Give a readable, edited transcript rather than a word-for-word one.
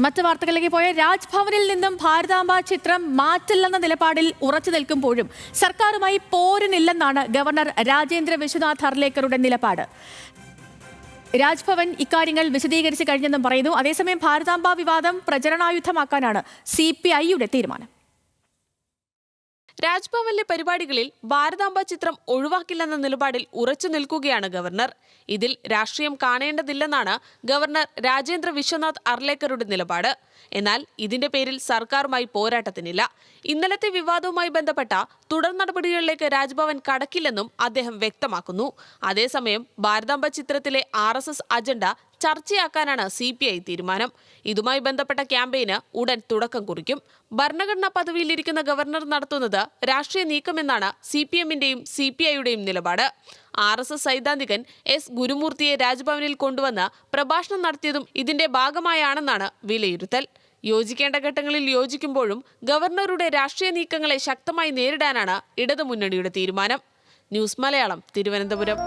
മറ്റ് വാർത്തകളിലേക്ക് പോയ രാജ്ഭവനിൽ നിന്നും ഭാരതാംബ ചിത്രം മാറ്റില്ലെന്ന നിലപാടിൽ ഉറച്ചു നിൽക്കുമ്പോഴും സർക്കാരുമായി പോരിനില്ലെന്നാണ് ഗവർണർ രാജേന്ദ്ര വിശ്വനാഥ് അർലേക്കറുടെ നിലപാട്. രാജ്ഭവൻ ഇക്കാര്യങ്ങൾ വിശദീകരിച്ചു കഴിഞ്ഞെന്നും പറയുന്നു. അതേസമയം ഭാരതാംബ വിവാദം പ്രചരണായുധമാക്കാനാണ് CPIയുടെ തീരുമാനം. രാജ്ഭവനിലെ പരിപാടികളിൽ ഭാരതാംബ ചിത്രം ഒഴിവാക്കില്ലെന്ന നിലപാടിൽ ഉറച്ചു നിൽക്കുകയാണ് ഗവർണർ. ഇതിൽ രാഷ്ട്രീയം കാണേണ്ടതില്ലെന്നാണ് ഗവർണർ രാജേന്ദ്ര വിശ്വനാഥ് അർലേക്കറുടെ നിലപാട്. എന്നാൽ ഇതിന്റെ പേരിൽ സർക്കാരുമായി പോരാട്ടത്തിനില്ല. ഇന്നലത്തെ വിവാദവുമായി ബന്ധപ്പെട്ട തുടർ നടപടികളിലേക്ക് രാജ്ഭവൻ കടക്കില്ലെന്നും അദ്ദേഹം വ്യക്തമാക്കുന്നു. അതേസമയം ഭാരതാംബ ചിത്രത്തിലെ RSS അജണ്ട ചർച്ചയാക്കാനാണ് CPI തീരുമാനം. ഇതുമായി ബന്ധപ്പെട്ട ക്യാമ്പയിന് ഉടൻ തുടക്കം കുറിക്കും. ഭരണഘടനാ പദവിയിലിരിക്കുന്ന ഗവർണർ നടത്തുന്നത് രാഷ്ട്രീയ നീക്കമെന്നാണ് CPMന്റെയും CPIയുടെയും നിലപാട്. RSS സൈദ്ധാന്തികൻ S ഗുരുമൂർത്തിയെ രാജ്ഭവനിൽ കൊണ്ടുവന്ന് പ്രഭാഷണം നടത്തിയതും ഇതിന്റെ ഭാഗമായാണെന്നാണ് വിലയിരുത്തൽ. യോജിക്കേണ്ട ഘട്ടങ്ങളിൽ യോജിക്കുമ്പോഴും ഗവർണറുടെ രാഷ്ട്രീയ നീക്കങ്ങളെ ശക്തമായി നേരിടാനാണ് ഇടതുമുന്നണിയുടെ തീരുമാനം. ന്യൂസ് മലയാളം, തിരുവനന്തപുരം.